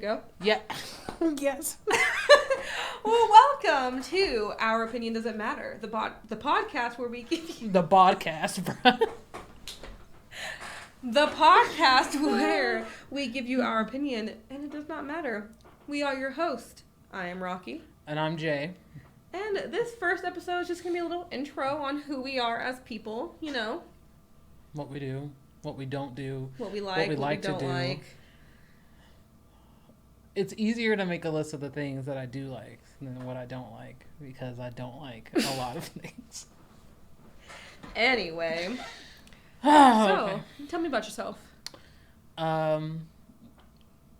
go? Yeah. Yes. Well, welcome to Our Opinion Doesn't Matter, the podcast where we give you... The podcast, bro. The podcast where we give you our opinion, and it does not matter. We are your host. I am Rocky. And I'm Jay. And this first episode is just going to be a little intro on who we are as people, you know. What we do, what we don't do. What we like, what we don't like. It's easier to make a list of the things that I do like than what I don't like, because I don't like a lot of things. Anyway. Okay. Tell me about yourself. I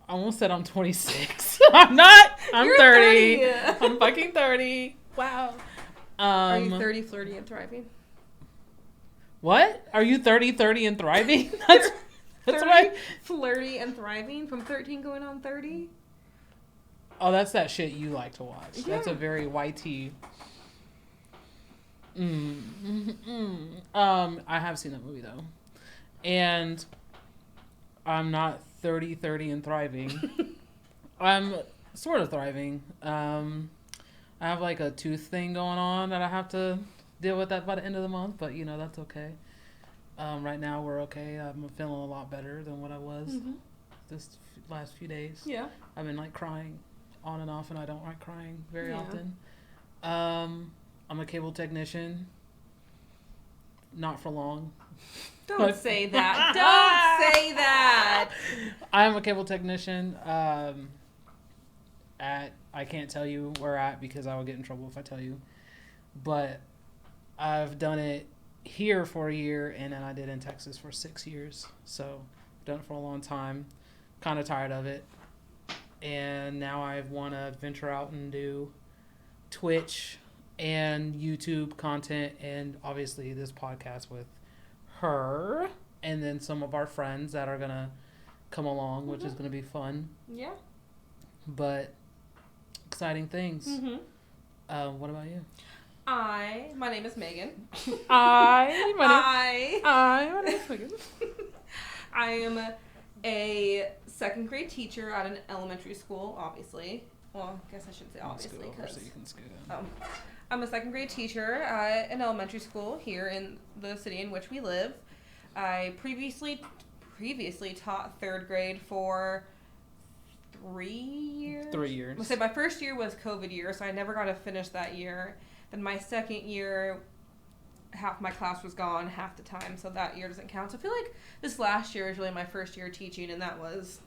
almost said I'm 26. I'm not. I'm You're 30. 30. I'm fucking 30. Wow. Are you 30, flirty, and thriving? What? Are you 30 and thriving? That's 30, right. flirty, and thriving from 13 going on 30? Oh, that's that shit you like to watch. Yeah. That's a very YT. I have seen that movie though, and I'm not 30 and thriving. I'm sort of thriving. I have like a tooth thing going on that I have to deal with that by the end of the month, but you know that's okay. Right now we're okay. I'm feeling a lot better than what I was this last few days. Yeah. I've been like crying on and off, and I don't like crying very Yeah. often. I'm a cable technician. Not for long. Don't say that. Don't say that. I am a cable technician. I can't tell you where at because I will get in trouble if I tell you. But I've done it here for a year, and then I did in Texas for 6 years. So I've done it for a long time. Kind of tired of it. And now I want to venture out and do Twitch and YouTube content, and obviously this podcast with her, and then some of our friends that are gonna come along, which is gonna be fun. Yeah. But exciting things. Mm-hmm. What about you? My name is Megan. My name is Megan. I am a second grade teacher at an elementary school, obviously. Well, I guess I shouldn't say obviously, because so you can scoot in. I'm a second grade teacher at an elementary school here in the city in which we live. I previously taught third grade for 3 years. 3 years. I'll say my first year was COVID year, so I never got to finish that year. Then my second year, half my class was gone half the time, so that year doesn't count. So I feel like this last year is really my first year teaching, and that was...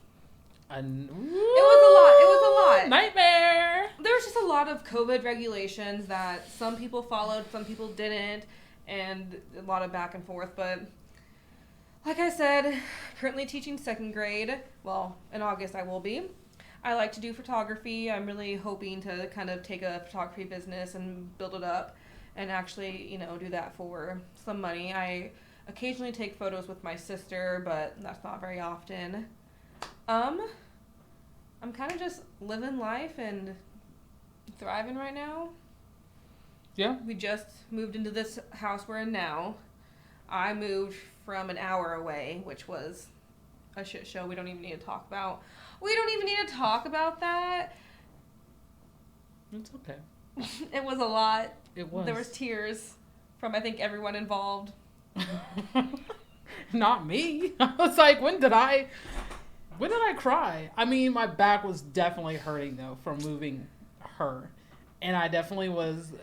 It was a lot. Nightmare. There was just a lot of COVID regulations that some people followed, some people didn't, and a lot of back and forth. But like I said, currently teaching second grade. Well, in August I will be. I like to do photography. I'm really hoping to kind of take a photography business and build it up and actually, you know, do that for some money. I occasionally take photos with my sister, but that's not very often. I'm kind of just living life and thriving right now. Yeah. We just moved into this house we're in now. I moved from an hour away, which was a shit show we don't even need to talk about. We don't even need to talk about that. It's okay. It was a lot. It was. There was tears from, I think, everyone involved. Not me. I was like, when did I cry? I mean, my back was definitely hurting though from moving her. And I definitely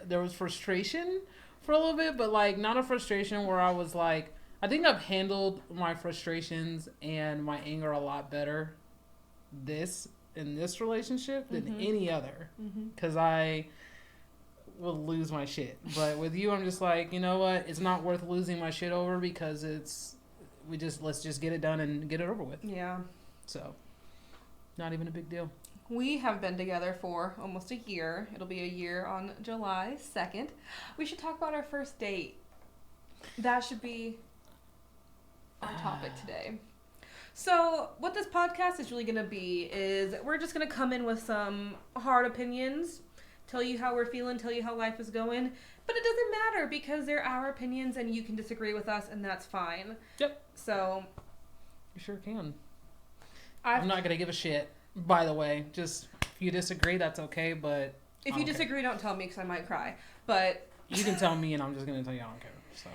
there was frustration for a little bit, but like not a frustration where I was like, I think I've handled my frustrations and my anger a lot better in this relationship than any other. Because I will lose my shit. But with you, I'm just like, you know what? It's not worth losing my shit over because let's just get it done and get it over with. Yeah. So, not even a big deal. We have been together for almost a year. It'll be a year on July 2nd. We should talk about our first date. That should be our topic today. So, what this podcast is really going to be is we're just going to come in with some hard opinions, tell you how we're feeling, tell you how life is going. But it doesn't matter because they're our opinions and you can disagree with us and that's fine. Yep. So, You sure can. I'm not going to give a shit. By the way, just if you disagree, that's okay. But If you disagree, don't tell me because I might cry. But you can tell me, and I'm just gonna tell you I don't care. So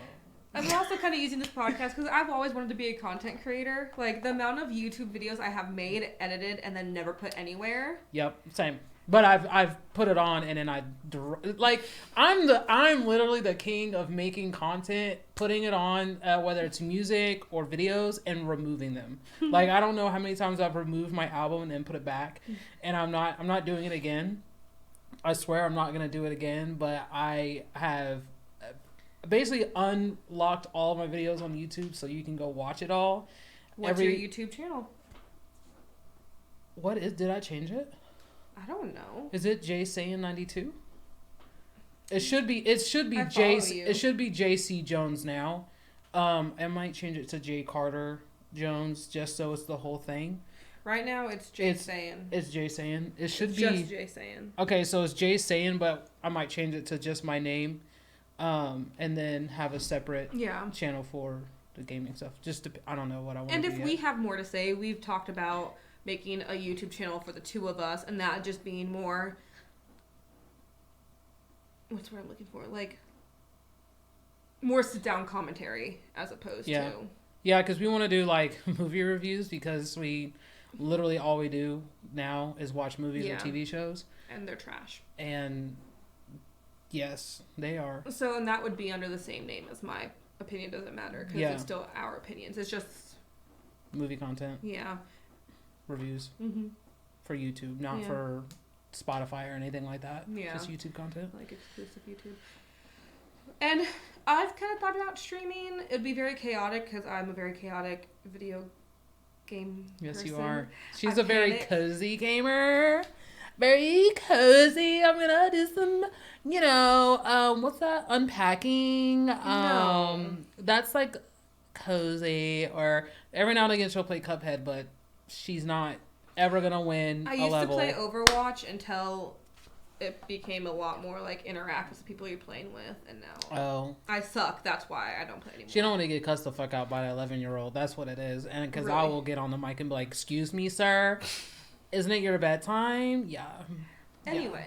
I'm also kind of using this podcast because I've always wanted to be a content creator. Like the amount of YouTube videos I have made, edited, and then never put anywhere. Yep, same. But I've put it on, and then I'm literally the king of making content, putting it on, whether it's music or videos, and removing them. Like I don't know how many times I've removed my album and then put it back, and I'm not doing it again. I swear I'm not gonna do it again. But I have basically unlocked all of my videos on YouTube, so you can go watch it all. What's your YouTube channel? Did I change it? I don't know. Is it JSayin92? It should be I follow you. It should be JC Jones now. I might change it to J Carter Jones just so it's the whole thing. Right now it's JSayin. It's JSayin. It should It's be just JSayin. Okay, so it's JSayin, but I might change it to just my name, and then have a separate channel for the gaming stuff. I don't know what I want to do. And if we have more to say, we've talked about making a YouTube channel for the two of us, and that just being more, what's the word I'm looking for? Like, more sit-down commentary as opposed to... Yeah, because we want to do, like, movie reviews because literally all we do now is watch movies or TV shows. And they're trash. And, yes, they are. So, and that would be under the same name as my opinion doesn't matter because it's still our opinions. It's just... movie content. Yeah. Reviews for YouTube, not for Spotify or anything like that. Just YouTube content, like exclusive YouTube. And I've kind of thought about streaming. It'd be very chaotic because I'm a very chaotic video game person. You are. She's a very cozy gamer. Very cozy. I'm gonna do some, what's that? Unpacking. No. That's like cozy. Or every now and again she'll play Cuphead, but she's not ever gonna win I a used level. to play Overwatch until it became a lot more like interact with the people you're playing with, and now I suck. That's why I don't play anymore. She don't want to get cussed the fuck out by an 11-year-old. That's what it is. And because I will get on the mic and be like, "Excuse me, sir, isn't it your bedtime?" Yeah. Anyway,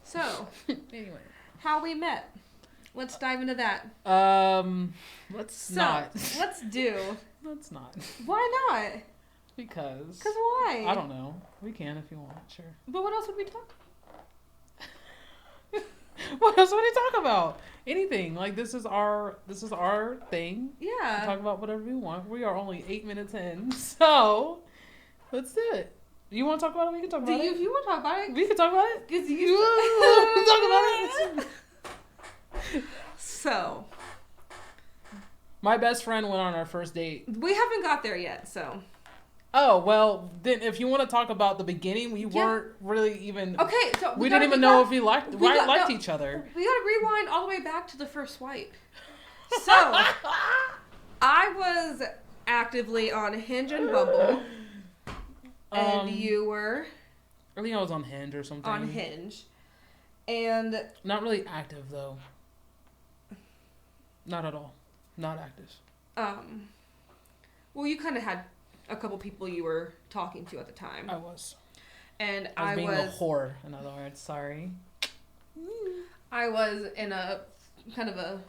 so how we met. Let's dive into that. Let's not. Let's do. Let's not. Why not? Because why? I don't know. We can if you want, sure. But what else would we talk about? What else would we talk about? Anything. Like this is our thing. Yeah. We talk about whatever we want. We are only 8 minutes in. So let's do it. You want to talk about it? We can talk about it. If you want to talk about it, we can talk about it. Because you want to talk about it. So my best friend went on our first date. We haven't got there yet, so. Oh, well, then if you want to talk about the beginning, we weren't really even... Okay, so... We didn't even know if we liked each other. We gotta rewind all the way back to the first swipe. So, I was actively on Hinge and Bumble, and you were... I think I was on Hinge or something. On Hinge. And... Not really active, though. Not at all. Not active. Well, you kind of had a couple people you were talking to at the time. I was. And I was being a whore, in other words. Sorry. I was in a kind of a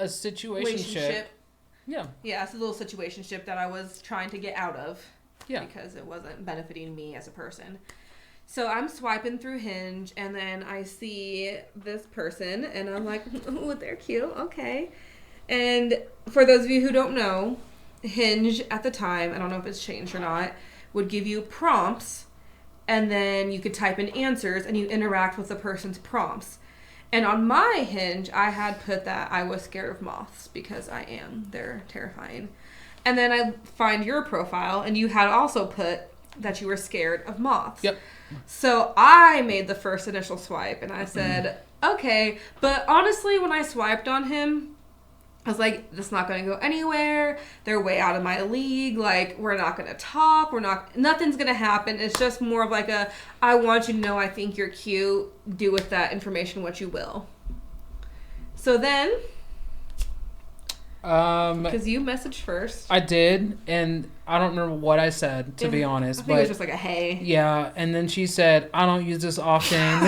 situationship. Yeah. Yeah, it's a little situationship that I was trying to get out of. Yeah. Because it wasn't benefiting me as a person. So I'm swiping through Hinge, and then I see this person, and I'm like, oh, they're cute. Okay. And for those of you who don't know, Hinge at the time, I don't know if it's changed or not, would give you prompts, and then you could type in answers, and you interact with the person's prompts. And on my Hinge, I had put that I was scared of moths, because I am. They're terrifying. And then I find your profile, and you had also put that you were scared of moths. Yep. So I made the first initial swipe, and I said, okay. But honestly, when I swiped on him, I was like, this is not going to go anywhere. They're way out of my league. Like, we're not going to talk. Nothing's going to happen. It's just more of like I want you to know I think you're cute. Do with that information what you will. So then. Because you messaged first. I did, and I don't remember what I said, to be honest. I think it was just like a hey. Yeah, and then she said, I don't use this often.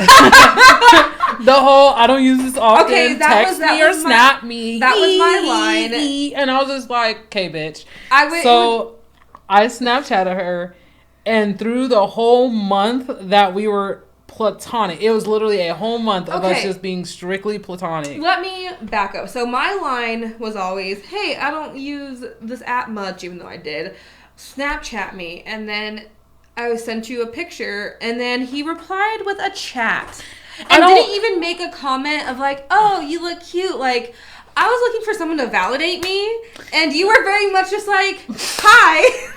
The whole, I don't use this often. Okay, text me or snap me. That was my line. And I was just like, okay, bitch. I Snapchatted her, and through the whole month that we were platonic, it was literally a whole month of us just being strictly platonic. Let me back up. So my line was always, hey, I don't use this app much, even though I did. Snapchat me. And then I sent you a picture, and then he replied with a chat. And didn't even make a comment of like, oh, you look cute. Like, I was looking for someone to validate me, and you were very much just like, hi.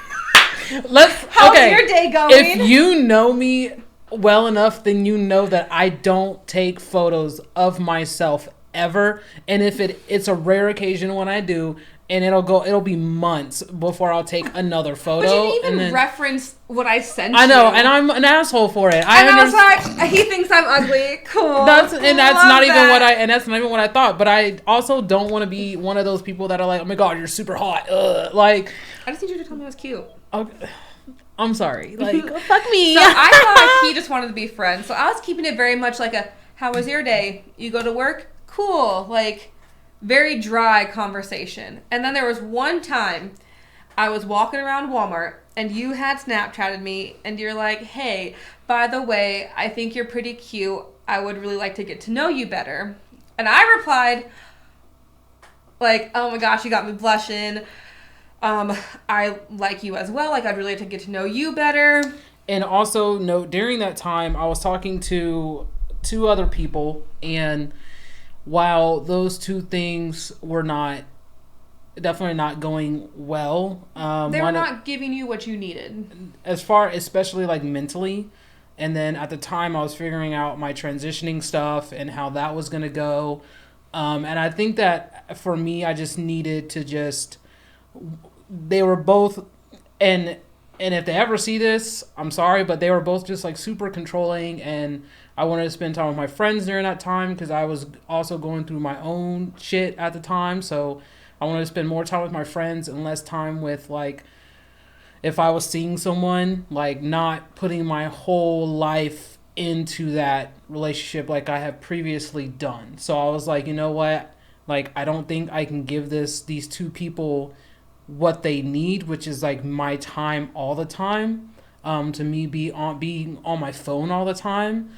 How's your day going? If you know me well enough, then you know that I don't take photos of myself ever. And if it's a rare occasion when I do, and it'll be months before I'll take another photo. But you didn't even reference what I sent you. I know, and I'm an asshole for it. I was like, he thinks I'm ugly. Cool. That's not even what I thought. But I also don't want to be one of those people that are like, oh my god, you're super hot. Like, I just need you to tell me I was cute. Okay. I'm sorry. Like, fuck me. So I felt like he just wanted to be friends. So I was keeping it very much like how was your day? You go to work? Cool. Like, very dry conversation. And then there was one time I was walking around Walmart and you had Snapchatted me and you're like, hey, by the way, I think you're pretty cute. I would really like to get to know you better. And I replied, like, oh my gosh, you got me blushing. I like you as well. Like, I'd really like to get to know you better. And also, note, during that time, I was talking to 2 other people, and while those 2 things were definitely not going well, they were not giving you what you needed. Especially like mentally. And then at the time, I was figuring out my transitioning stuff and how that was going to go. And I think that for me, I just needed to they were both, and if they ever see this, I'm sorry, but they were both just like super controlling, and I wanted to spend time with my friends during that time because I was also going through my own shit at the time. So I wanted to spend more time with my friends and less time with, like, if I was seeing someone, like, not putting my whole life into that relationship like I have previously done. So I was like, you know what? Like, I don't think I can give these 2 people what they need, which is like my time all the time, to me being on my phone all the time,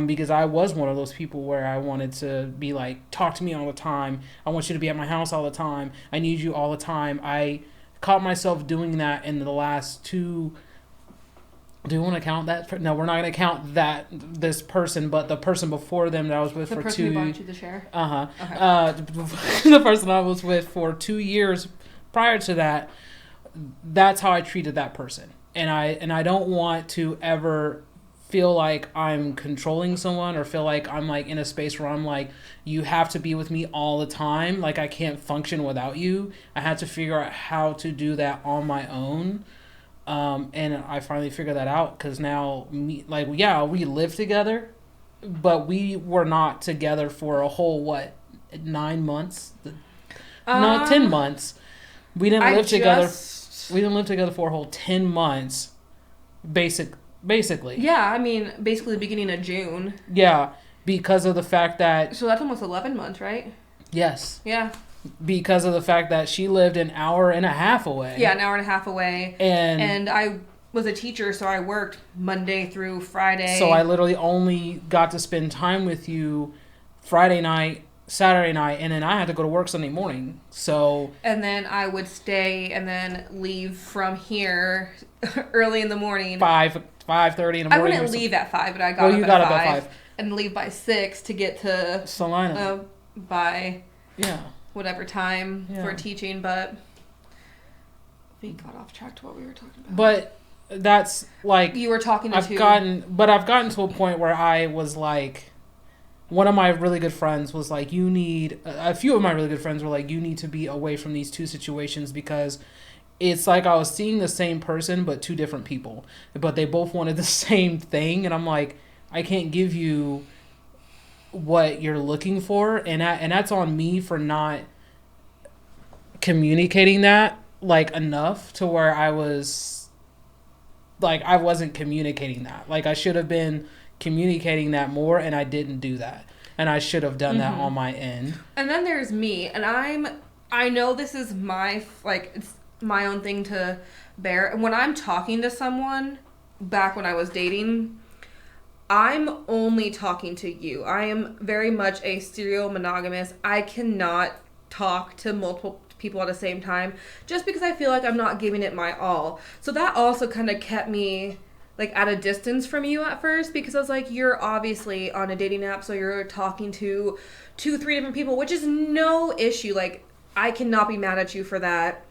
because I was one of those people where I wanted to be like, talk to me all the time, I want you to be at my house all the time, I need you all the time. I caught myself doing that in the last 2. Do you want to count that? No, we're not going to count this person, but the person before them that I was with for 2. The person who bought you the chair? Okay. The person I was with for 2 years prior to that, that's how I treated that person. And I don't want to ever feel like I'm controlling someone or feel like I'm like in a space where I'm like, you have to be with me all the time. Like, I can't function without you. I had to figure out how to do that on my own. And I finally figured that out because now we live together, but we were not together for a whole, 9 months? No, 10 months. We didn't live together. We didn't live together for a whole 10 months, basically. Yeah, I mean, basically the beginning of June. Yeah, because of the fact that... So that's almost 11 months, right? Yes. Yeah. Because of the fact that she lived an hour and a half away. Yeah, an hour and a half away. And I was a teacher, so I worked Monday through Friday. So I literally only got to spend time with you Friday night, Saturday night, and then I had to go to work Sunday morning. So... And then I would stay and then leave from here early in the morning. 5:30 in the morning. I wouldn't leave at 5, but I got up at 5. And leave by 6 to get to... Salina. By... Yeah. Whatever time for teaching, but... We got off track to what we were talking about. But that's like... You were talking to I've gotten to a point where I was like... One of my really good friends was like, you need... A few of my really good friends were like, you need to be away from these 2 situations because it's like I was seeing the same person but 2 different people. But they both wanted the same thing. And I'm like, I can't give you what you're looking for. And that's on me for not communicating that like enough to where I wasn't communicating that. Like I should have been communicating that more, and I didn't do that. And I should have done that on my end. And then there's me, and I know this is my, like, it's my own thing to bear. And when I'm talking to someone, back when I was dating, I'm only talking to you. I am very much a serial monogamous. I cannot talk to multiple people at the same time just because I feel like I'm not giving it my all. So that also kind of kept me like at a distance from you at first, because I was like, you're obviously on a dating app, so you're talking to 2-3 different people, which is no issue. Like, I cannot be mad at you for that.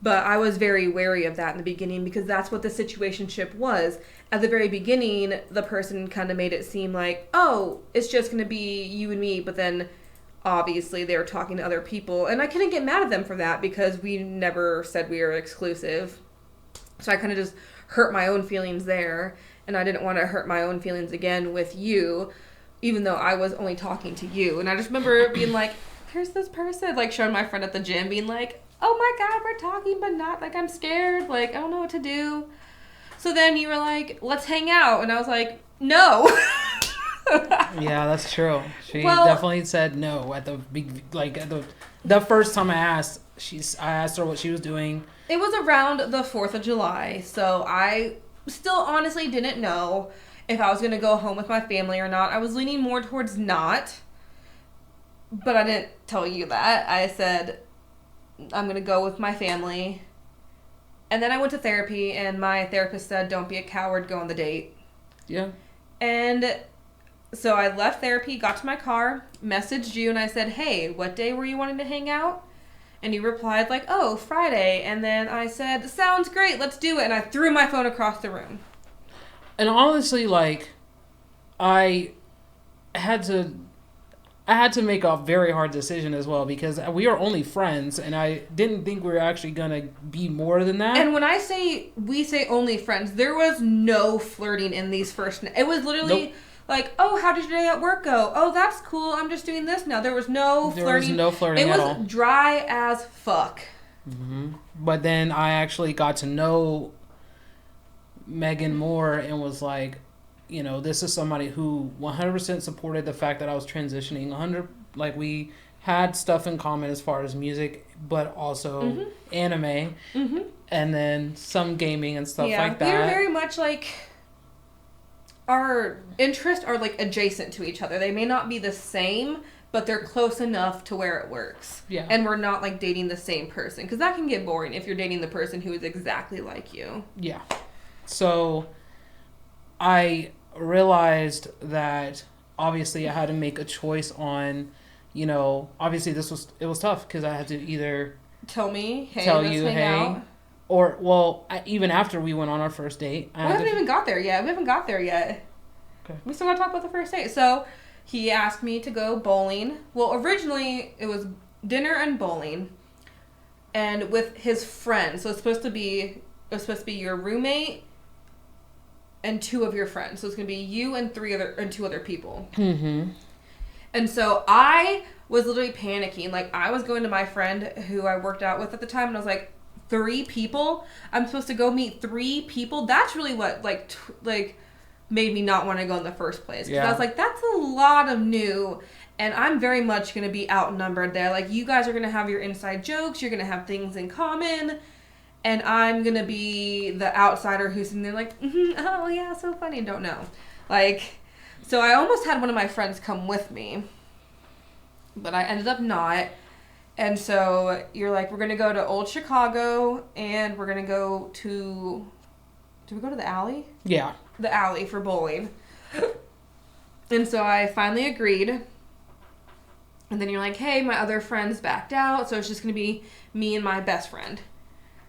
But I was very wary of that in the beginning, because that's what the situationship was. At the very beginning, the person kind of made it seem like, oh, it's just going to be you and me. But then obviously they were talking to other people, and I couldn't get mad at them for that because we never said we were exclusive. So I kind of just hurt my own feelings there, and I didn't want to hurt my own feelings again with you, even though I was only talking to you. And I just remember being like, here's this person, like showing my friend at the gym, being like, oh my god, we're talking, but not, like, I'm scared, like, I don't know what to do. So then you were like, let's hang out, and I was like, no. Yeah, that's true. She definitely said no at the first time I asked. I asked her what she was doing. It was around the 4th of July, so I still honestly didn't know if I was going to go home with my family or not. I was leaning more towards not, but I didn't tell you that. I said, I'm going to go with my family. And then I went to therapy, and my therapist said, don't be a coward, go on the date. Yeah. And so I left therapy, got to my car, messaged you, and I said, hey, what day were you wanting to hang out? And you replied like, oh, Friday. And then I said, sounds great, let's do it. And I threw my phone across the room. And honestly, like, I had to make a very hard decision as well, because we are only friends, and I didn't think we were actually going to be more than that. And when we say only friends, there was no flirting in these first... It was literally... Nope. Like, oh, how did your day at work go? Oh, that's cool. I'm just doing this now. There was no flirting. There was no flirting at all. It was dry as fuck. Mm-hmm. But then I actually got to know Megan more and was like, you know, this is somebody who 100% supported the fact that I was transitioning. Like, we had stuff in common as far as music, but also anime, and then some gaming and stuff like that. We were very much like... Our interests are, like, adjacent to each other. They may not be the same, but they're close enough to where it works. Yeah. And we're not, like, dating the same person. Because that can get boring if you're dating the person who is exactly like you. Yeah. So, I realized that, obviously, I had to make a choice on, you know... Obviously, it was tough, because I had to either... Tell me, hey, let's hang out. Or, well, even after we went on our first date. We haven't even got there yet. Okay. We still got to talk about the first date. So, he asked me to go bowling. Well, originally, it was dinner and bowling. And with his friend. So, it was supposed to be your roommate and 2 of your friends. So, it's going to be you and 2 other people. Mm-hmm. And so, I was literally panicking. Like, I was going to my friend who I worked out with at the time, and I was like, 3 people? I'm supposed to go meet 3 people? That's really what, made me not want to go in the first place. Because I was like, that's a lot of new, and I'm very much going to be outnumbered there. Like, you guys are going to have your inside jokes, you're going to have things in common, and I'm going to be the outsider who's in there like, oh, yeah, so funny, don't know. Like, so I almost had one of my friends come with me, but I ended up not. And so you're like, we're going to go to Old Chicago, and we're going to go to... Did we go to the alley? Yeah. The alley for bowling. And so I finally agreed. And then you're like, hey, my other friends backed out, so it's just going to be me and my best friend.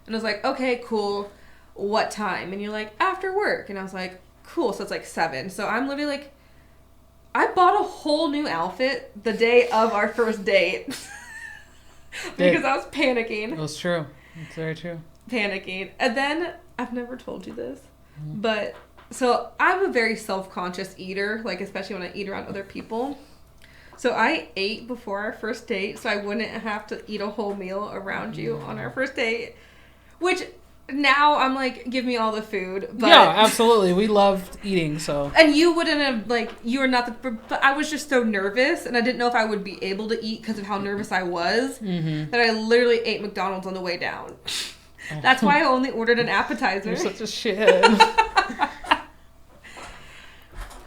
And I was like, okay, cool. What time? And you're like, after work. And I was like, cool. So it's like 7. So I'm literally like, I bought a whole new outfit the day of our first date. Because I was panicking. It was true. It's very true. Panicking. And then, I've never told you this, but, so I'm a very self-conscious eater, like, especially when I eat around other people. So I ate before our first date, so I wouldn't have to eat a whole meal around you on our first date. Which now I'm like, give me all the food. But yeah, absolutely. We loved eating, so. And you wouldn't have, like, you were not the, but I was just so nervous, and I didn't know if I would be able to eat because of how nervous I was, that I literally ate McDonald's on the way down. That's why I only ordered an appetizer. You're such a shithead.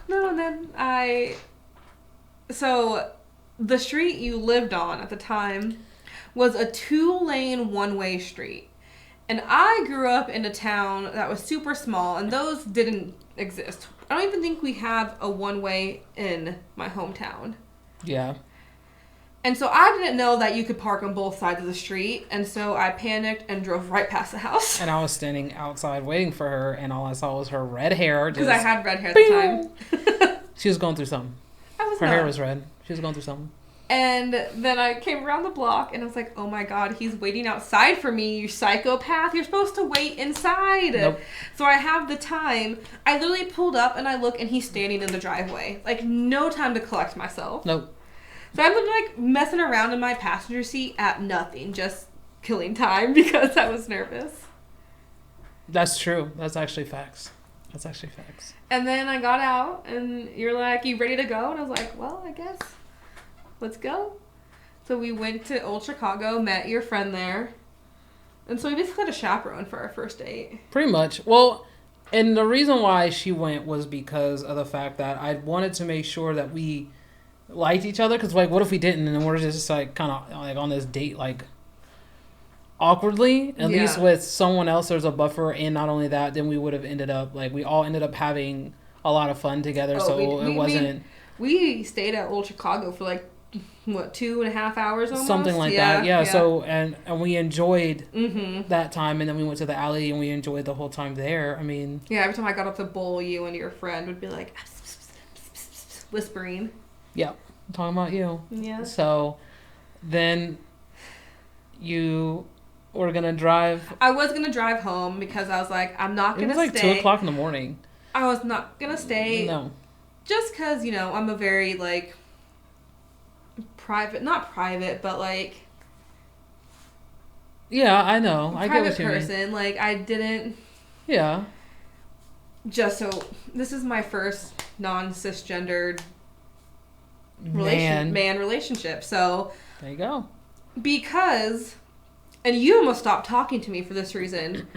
No, and then so the street you lived on at the time was a 2-lane one-way street. And I grew up in a town that was super small, and those didn't exist. I don't even think we have a one-way in my hometown. Yeah. And so I didn't know that you could park on both sides of the street, and so I panicked and drove right past the house. And I was standing outside waiting for her, and all I saw was her red hair. Because I had red hair at the time. She was going through something. Her hair was red. She was going through something. And then I came around the block, and I was like, oh my god, he's waiting outside for me, you psychopath. You're supposed to wait inside. Nope. So I have the time. I literally pulled up, and I look, and he's standing in the driveway. Like, no time to collect myself. Nope. So I'm like messing around in my passenger seat at nothing, just killing time because I was nervous. That's true. That's actually facts. And then I got out, and you're like, you ready to go? And I was like, well, I guess. Let's go. So we went to Old Chicago, met your friend there. And so we basically had a chaperone for our first date. Pretty much. Well, and the reason why she went was because of the fact that I wanted to make sure that we liked each other. Because, like, what if we didn't? And we're just, like, kind of, like, on this date, like, awkwardly. At least with someone else, there's a buffer. And not only that, then we would have ended up, like, we all ended up having a lot of fun together. So it wasn't... We stayed at Old Chicago for, like, what, 2.5 hours almost? Something like that. Yeah. So, and we enjoyed that time. And then we went to the alley and we enjoyed the whole time there. I mean... Yeah, every time I got up to bowl, you and your friend would be like... whispering. Yeah. I'm talking about you. Yeah. So, then you were going to drive... I was going to drive home because I was like, I'm not going to stay. It was like 2 o'clock in the morning. I was not going to stay. No. Just because, you know, I'm a very, like... not private, but like... Yeah, I know. I get what you mean. Private person. Like, I didn't... Yeah. Just so... This is my first non-cisgendered... man relationship. So... There you go. Because... And you almost stopped talking to me for this reason.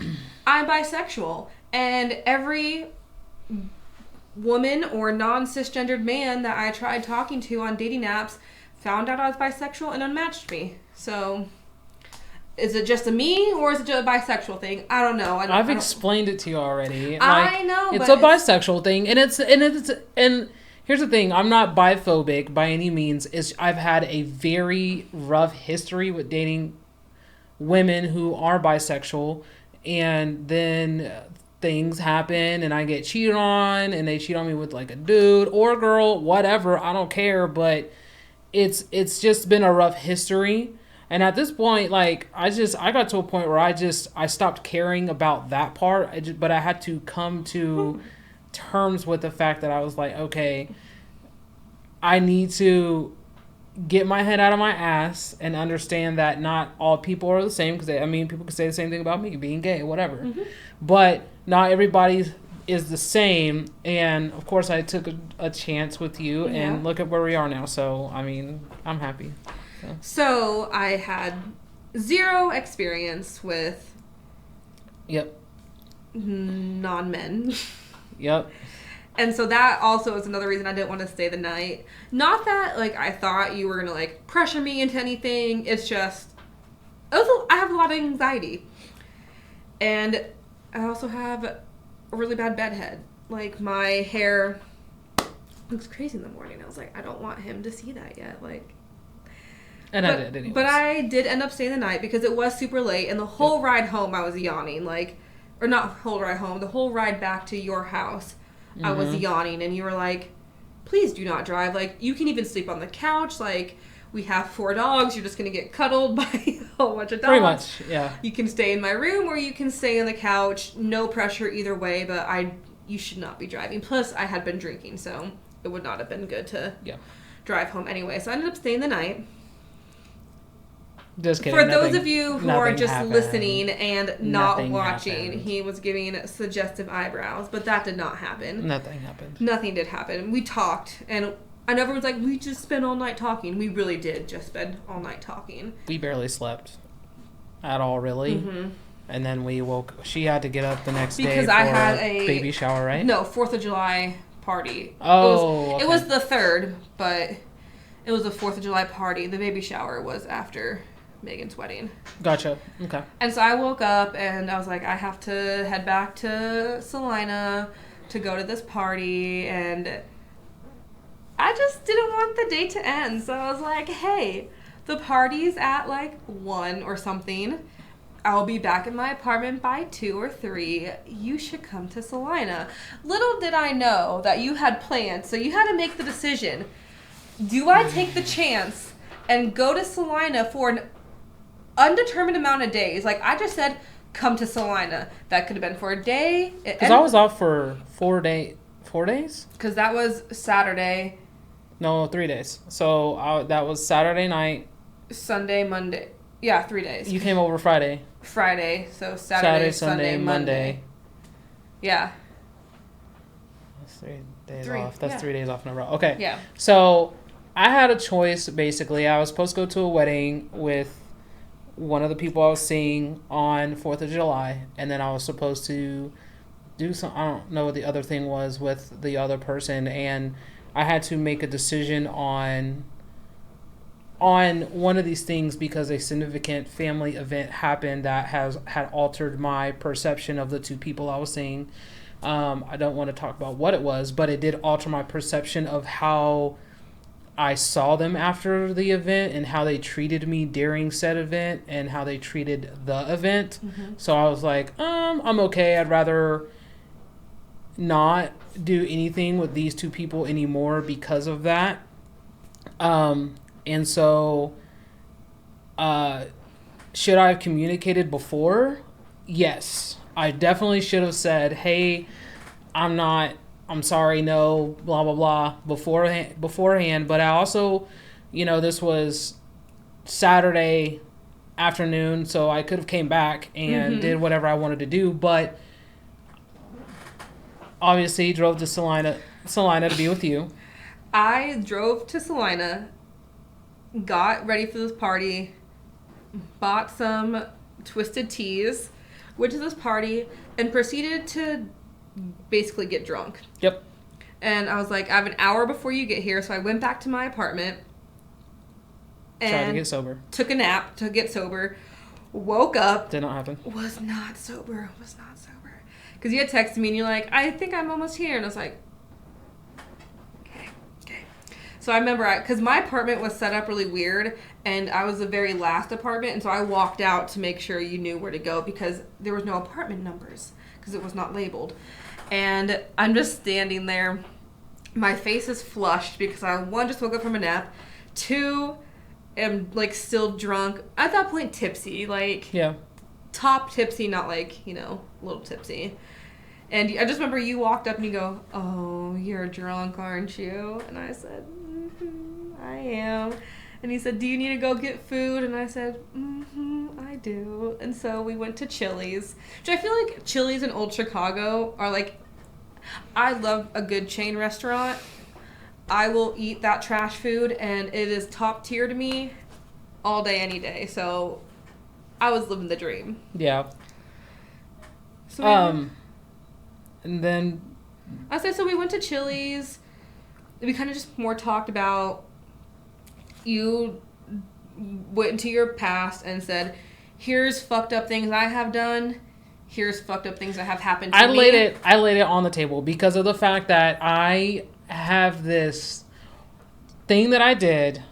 I'm bisexual. And every... woman or non-cisgendered man that I tried talking to on dating apps found out I was bisexual and unmatched me. So, is it just a me or is it just a bisexual thing? I don't know. I've explained it to you already. Like, I know, it's a bisexual thing, and here's the thing: I'm not biphobic by any means. I've had a very rough history with dating women who are bisexual, and then things happen and I get cheated on and they cheat on me with like a dude or a girl, whatever, I don't care, but it's just been a rough history. And at this point, like, I got to a point where I stopped caring about that part, but I had to come to terms with the fact that I was like, okay, I need to get my head out of my ass and understand that not all people are the same, because people can say the same thing about me being gay, whatever, but not everybody is the same. And of course I took a chance with you, and look at where we are now. So I'm happy. So I had 0 experience with non-men. Yep. And so that also is another reason I didn't want to stay the night. Not that, like, I thought you were going to, like, pressure me into anything. It's just, I have a lot of anxiety. And I also have a really bad bedhead. Like, my hair looks crazy in the morning. I was like, I don't want him to see that yet. Like, and I did anyways. But I did end up staying the night because it was super late. And the whole ride home, I was yawning. Like, or not whole ride home, the whole ride back to your house, I was yawning. And you were like, please do not drive. Like, you can even sleep on the couch. Like, we have 4 dogs. You're just going to get cuddled by a whole bunch of dogs. Pretty much, yeah. You can stay in my room or you can stay on the couch. No pressure either way, but you should not be driving. Plus, I had been drinking, so it would not have been good to drive home anyway. So I ended up staying the night. Just kidding. For those of you who are just happened. listening and not Nothing watching, happened. he was giving suggestive eyebrows, but that did not happen. Nothing happened. Nothing did happen. We talked, and I know everyone's like, we just spent all night talking. We really did just spend all night talking. We barely slept at all, really. Mm-hmm. And then we woke. She had to get up the next day Because for I had a baby shower, right? No, 4th of July party. Oh, It was the 3rd, but it was the 4th of July party. The baby shower was after Megan's wedding. Gotcha. Okay. And so I woke up and I was like, I have to head back to Salina to go to this party, and I just didn't want the day to end. So I was like, hey, the party's at like 1 or something. I'll be back in my apartment by 2 or 3. You should come to Salina. Little did I know that you had plans, so you had to make the decision. Do I take the chance and go to Salina for an undetermined amount of days? Like, I just said, come to Salina. That could have been for a day. Because I was off for 4 days. Because that was Saturday. No, 3 days. So that was Saturday night. Sunday, Monday. Yeah, 3 days. You came over Friday. Friday, so Saturday, Sunday, Monday. Yeah. That's 3 days 3, off. That's yeah. 3 days off in a row. Okay. Yeah. So I had a choice, basically. I was supposed to go to a wedding with one of the people I was seeing on 4th of July. And then I was supposed to do some, I don't know what the other thing was with the other person. And I had to make a decision on one of these things because a significant family event happened that had altered my perception of the two people I was seeing. I don't want to talk about what it was, but it did alter my perception of how I saw them after the event and how they treated me during said event and how they treated the event. Mm-hmm. So I was like, I'm okay. I'd rather not do anything with these two people anymore because of that. And so, should I have communicated before? Yes. I definitely should have said, hey, I'm sorry, no, blah, blah, blah, beforehand. But I also, this was Saturday afternoon, so I could have came back and did whatever I wanted to do. But obviously drove to Salina to be with you. I drove to Salina, got ready for this party, bought some Twisted Teas, went to this party, and proceeded to basically get drunk. Yep. And I was like, I have an hour before you get here, so I went back to my apartment and Tried to get sober. took a nap to get sober, woke up, Did not happen. was not sober. Because you had texted me and you're like, I think I'm almost here. And I was like, okay. So I remember, because my apartment was set up really weird, and I was the very last apartment, and so I walked out to make sure you knew where to go because there was no apartment numbers because it was not labeled. And I'm just standing there. My face is flushed because I, 1, just woke up from a nap. 2, am like still drunk. At that point, tipsy. Like, Yeah. top tipsy, not like, little tipsy. And I just remember you walked up and you go, oh, you're drunk, aren't you? And I said, I am. And he said, do you need to go get food? And I said, I do. And so we went to Chili's, which I feel like Chili's in Old Chicago are like, I love a good chain restaurant. I will eat that trash food, and it is top tier to me all day, any day. So I was living the dream. Yeah. So And then I said, so we went to Chili's. We kind of just more talked about, you went into your past and said, here's fucked up things I have done. Here's fucked up things that have happened to me. I laid it on the table because of the fact that I have this thing that I did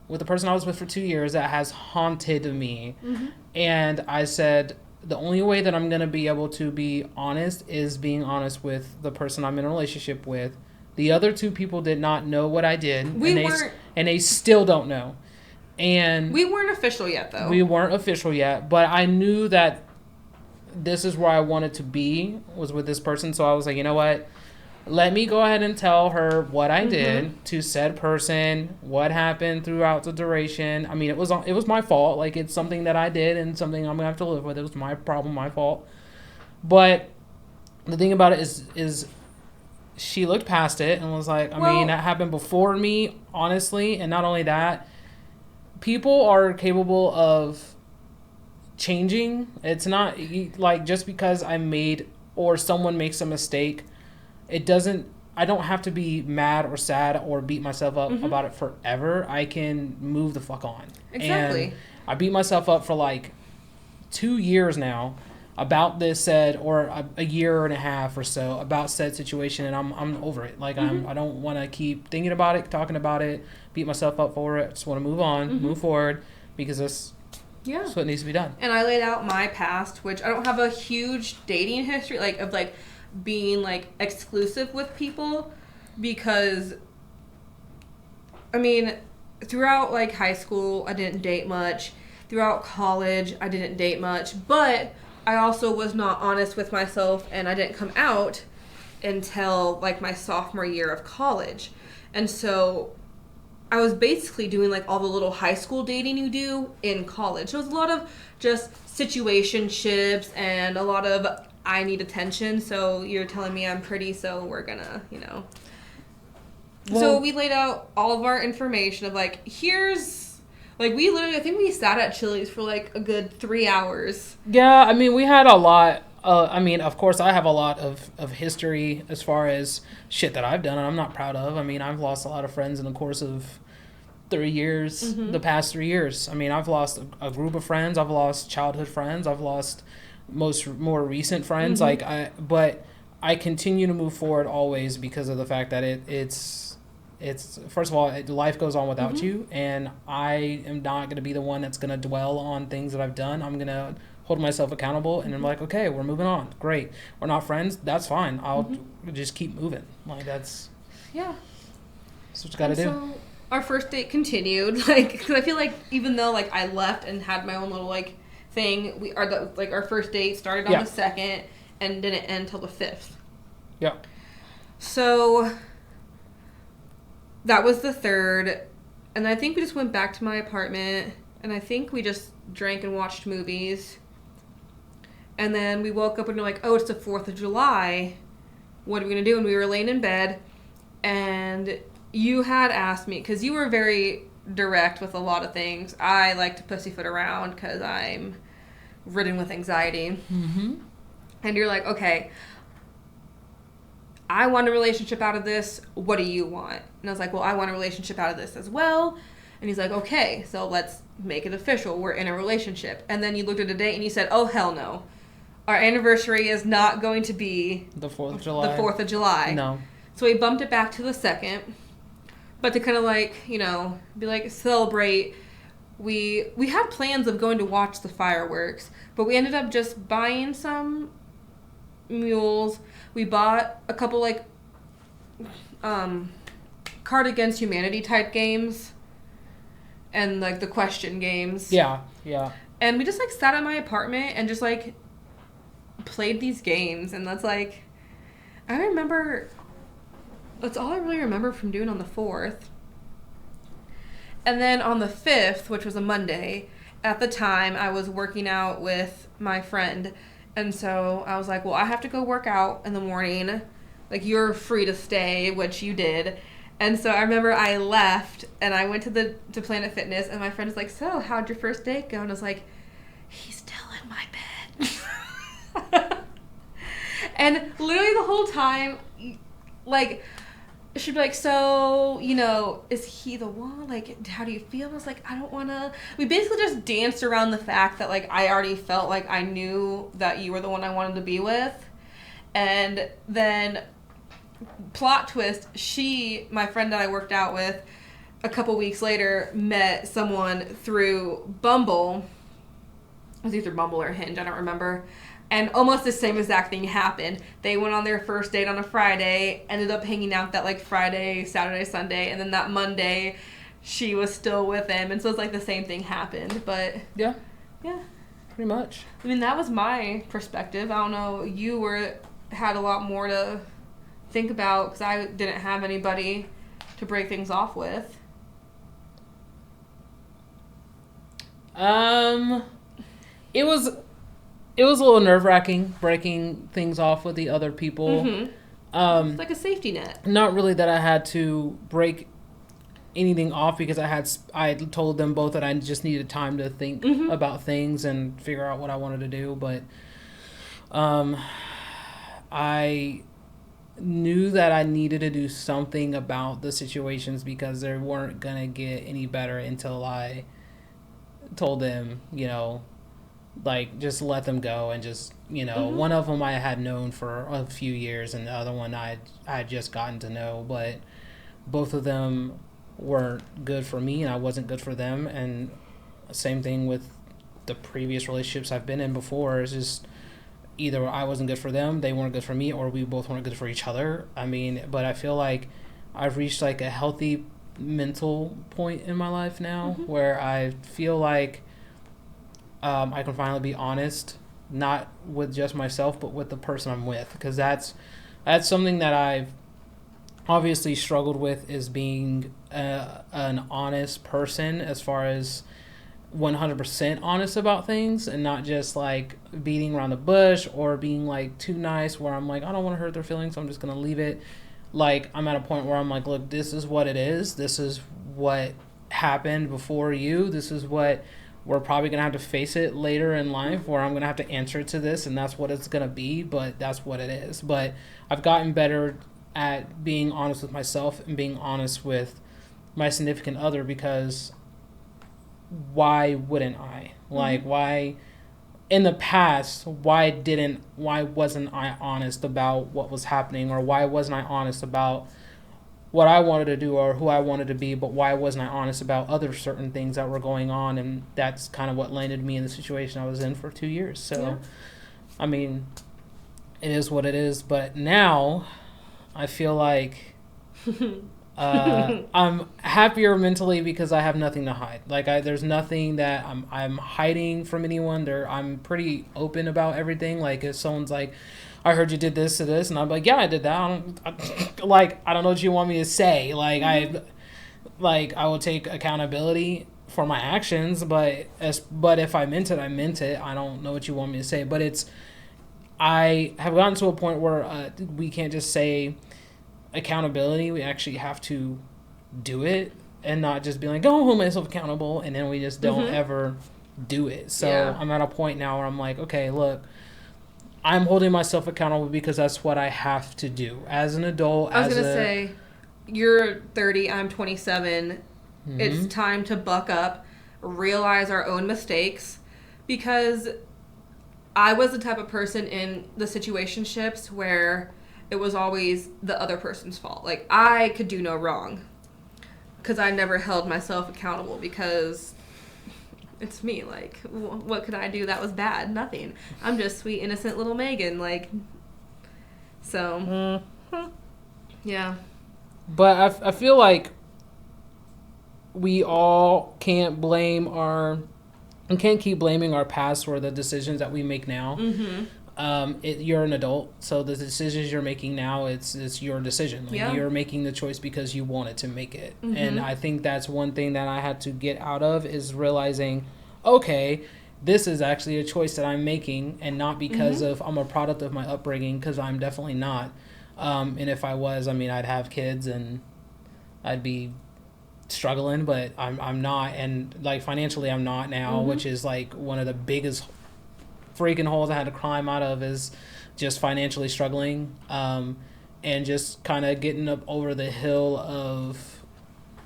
with the person I was with for 2 years that has haunted me. Mm-hmm. And I said, the only way that I'm going to be able to be honest is being honest with the person I'm in a relationship with. The other 2 people did not know what I did. And they still don't know. And we weren't official yet, though. We weren't official yet, but I knew that this is where I wanted to be, was with this person. So I was like, you know what? let me go ahead and tell her what I did to said person, what happened throughout the duration. I mean, it was my fault. Like, it's something that I did and something I'm gonna have to live with. It was my problem, my fault. But the thing about it is she looked past it and was like, I mean, that happened before me, honestly. And not only that, people are capable of changing. It's not like just because I made or someone makes a mistake, I don't have to be mad or sad or beat myself up about it forever. I can move the fuck on. Exactly. And I beat myself up for like 2 years now about this or a year and a half or so about said situation, and I'm over it. Like, I don't want to keep thinking about it, talking about it, beat myself up for it. I just want to move on, move forward, because that's what needs to be done. And I laid out my past, which I don't have a huge dating history, like, of, like, being, like, exclusive with people, because, I mean, throughout, like, high school, I didn't date much. Throughout college, I didn't date much, but I also was not honest with myself, and I didn't come out until, like, my sophomore year of college. And so I was basically doing, like, all the little high school dating you do in college. So it was a lot of just situationships and a lot of I need attention, so you're telling me I'm pretty, so we're gonna, so we laid out all of our information of, like, like, we literally, I think we sat at Chili's for, like, a good 3 hours. Yeah, I mean, we had a lot. I mean, of course, I have a lot of history as far as shit that I've done and I'm not proud of. I mean, I've lost a lot of friends in the course of 3 years, the past 3 years. I mean, I've lost a group of friends. I've lost childhood friends. I've lost more recent friends. But I continue to move forward always because of the fact that it's first of all, life goes on without you, and I am not going to be the one that's going to dwell on things that I've done. I'm going to hold myself accountable, and I'm like, okay, we're moving on. Great. We're not friends. That's fine. I'll just keep moving. Like, that's what you got to do. So our first date continued, like, because I feel like even though, like, I left and had my own little, like, thing, our first date started on the 2nd and didn't end till the 5th. Yeah. So that was the 3rd, and I think we just went back to my apartment, and I think we just drank and watched movies. And then we woke up and we're like, oh, it's the 4th of July. What are we going to do? And we were laying in bed, and you had asked me, because you were very direct with a lot of things. I like to pussyfoot around because I'm ridden with anxiety. And you're like, okay, I want a relationship out of this. What do you want? And I was like, well, I want a relationship out of this as well. And he's like, okay, so let's make it official. We're in a relationship. And then you looked at a date and you said, oh, hell no. Our anniversary is not going to be the 4th of July. The 4th of July. No. So we bumped it back to the 2nd. But to kind of, like, be like, celebrate. We had plans of going to watch the fireworks, but we ended up just buying some mules. We bought a couple, like, Card Against Humanity type games, and, like, the question games. Yeah. And we just, like, sat at my apartment and just, like, played these games, and that's, like, that's all I really remember from doing on the 4th. And then on the 5th, which was a Monday, at the time I was working out with my friend. And so I was like, well, I have to go work out in the morning. Like, you're free to stay, which you did. And so I remember I left and I went to Planet Fitness, and my friend was like, so how'd your first date go? And I was like, he's still in my bed. And literally the whole time, like, she'd be like, so, is he the one? Like, how do you feel? I was like, I don't want to. We basically just danced around the fact that, like, I already felt like I knew that you were the one I wanted to be with. And then, plot twist, my friend that I worked out with, a couple weeks later, met someone through Bumble. It was either Bumble or Hinge, I don't remember. And almost the same exact thing happened. They went on their first date on a Friday, ended up hanging out that, like, Friday, Saturday, Sunday, and then that Monday, she was still with him. And so it's like the same thing happened, but... Yeah. Yeah. Pretty much. I mean, that was my perspective. I don't know. You had a lot more to think about, because I didn't have anybody to break things off with? It was a little nerve-wracking breaking things off with the other people. It's like a safety net. Not really that I had to break anything off, because I told them both that I just needed time to think about things and figure out what I wanted to do. But I knew that I needed to do something about the situations, because they weren't gonna get any better until I told them, like, just let them go, and just, one of them I had known for a few years, and the other one I had just gotten to know, but both of them weren't good for me, and I wasn't good for them. And same thing with the previous relationships I've been in before. It's just either I wasn't good for them, they weren't good for me, or we both weren't good for each other. I mean, but I feel like I've reached like a healthy mental point in my life now, where I feel like I can finally be honest, not with just myself, but with the person I'm with, because that's something that I've obviously struggled with, is being an honest person, as far as 100% honest about things, and not just like beating around the bush or being like too nice, where I'm like, I don't want to hurt their feelings, so I'm just gonna leave it. Like, I'm at a point where I'm like, look, this is what it is, this is what happened before you, this is what we're probably gonna have to face it later in life, where I'm gonna have to answer to this, and that's what it's gonna be, but that's what it is. But I've gotten better at being honest with myself and being honest with my significant other, because why wouldn't I? Like, why in the past, why wasn't I honest about what was happening, or why wasn't I honest about what I wanted to do or who I wanted to be, but why wasn't I honest about other certain things that were going on? And that's kind of what landed me in the situation I was in for 2 years. So, I mean, it is what it is. But now I feel like I'm happier mentally, because I have nothing to hide. Like, there's nothing that I'm hiding from anyone. I'm pretty open about everything. Like, if someone's like, I heard you did this to this, and I'm like, yeah, I did that. I don't know what you want me to say. Like, I will take accountability for my actions, but if I meant it, I meant it. I don't know what you want me to say, but I have gotten to a point where we can't just say accountability. We actually have to do it, and not just be like, oh, hold myself accountable, and then we just don't ever do it. So I'm at a point now where I'm like, okay, look, I'm holding myself accountable because that's what I have to do as an adult. I was going to say, you're 30, I'm 27. It's time to buck up, realize our own mistakes, because I was the type of person in the situationships where it was always the other person's fault. Like, I could do no wrong, because I never held myself accountable, because it's me. Like, what could I do that was bad? Nothing. I'm just sweet, innocent little Megan. Like, so, yeah. But I feel like we all can't keep blaming our past for the decisions that we make now. You're an adult, so the decisions you're making now, it's your decision. Like, you're making the choice because you wanted to make it. And I think that's one thing that I had to get out of, is realizing, okay, this is actually a choice that I'm making, and not because of I'm a product of my upbringing, because I'm definitely not. And if I was, I mean, I'd have kids and I'd be struggling, but I'm not. And like, financially, I'm not now, which is like one of the biggest freaking holes I had to climb out of, is just financially struggling, and just kind of getting up over the hill of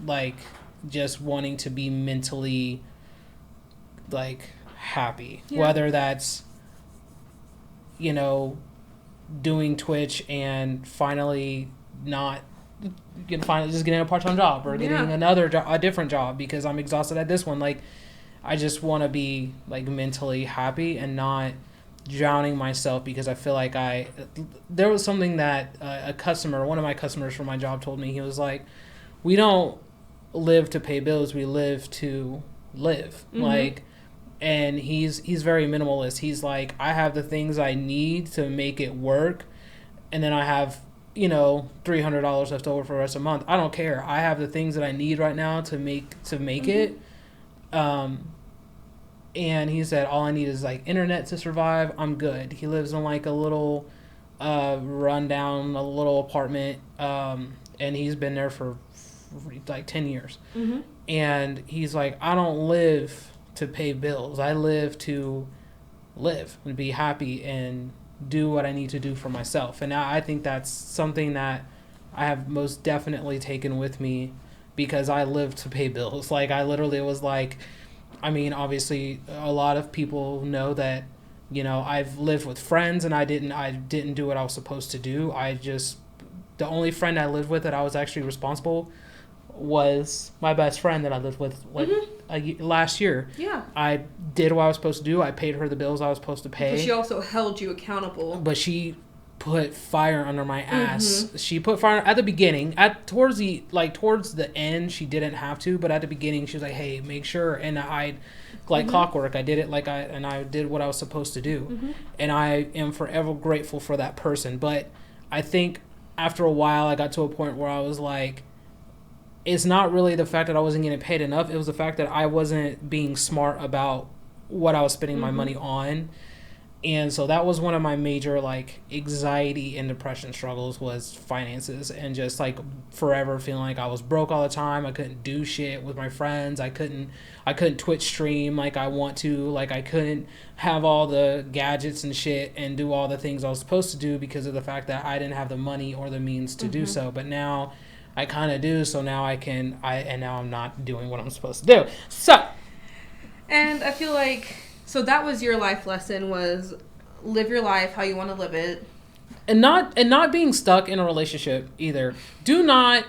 like just wanting to be mentally like happy, whether that's, doing Twitch and finally just getting a part-time job, or getting a different job, because I'm exhausted at this one. Like, I just want to be like mentally happy and not drowning myself, because I feel like there was something that one of my customers for my job told me. He was like, we don't live to pay bills, we live to live. Like, and he's very minimalist. He's like, I have the things I need to make it work, and then I have $300 left over for the rest of the month. I don't care. I have the things that I need right now to make it. And he said, all I need is like internet to survive. I'm good. He lives in like a little rundown, a little apartment. And he's been there for like 10 years. Mm-hmm. And he's like, I don't live to pay bills. I live to live and be happy and do what I need to do for myself. And I think that's something that I have most definitely taken with me, because I live to pay bills. Like, I literally was like, I mean, obviously a lot of people know that, I've lived with friends and I didn't do what I was supposed to do. The only friend I lived with that I was actually responsible was my best friend that I lived with last year. Yeah. I did what I was supposed to do. I paid her the bills I was supposed to pay. But she also held you accountable. But she put fire under my ass. Mm-hmm. She put fire at the beginning. Towards the end, she didn't have to. But at the beginning, she was like, "Hey, make sure." And I, like clockwork, I did it I did what I was supposed to do. Mm-hmm. And I am forever grateful for that person. But I think after a while, I got to a point where I was like, it's not really the fact that I wasn't getting paid enough. It was the fact that I wasn't being smart about what I was spending my money on. And so that was one of my major like anxiety and depression struggles, was finances, and just like forever feeling like I was broke all the time. I couldn't do shit with my friends. I couldn't Twitch stream like I want to. Like, I couldn't have all the gadgets and shit and do all the things I was supposed to do because of the fact that I didn't have the money or the means to do so. But now I kind of do, so now and now I'm not doing what I'm supposed to do. So. And I feel like, so that was your life lesson, was live your life how you want to live it. And not being stuck in a relationship either. Do not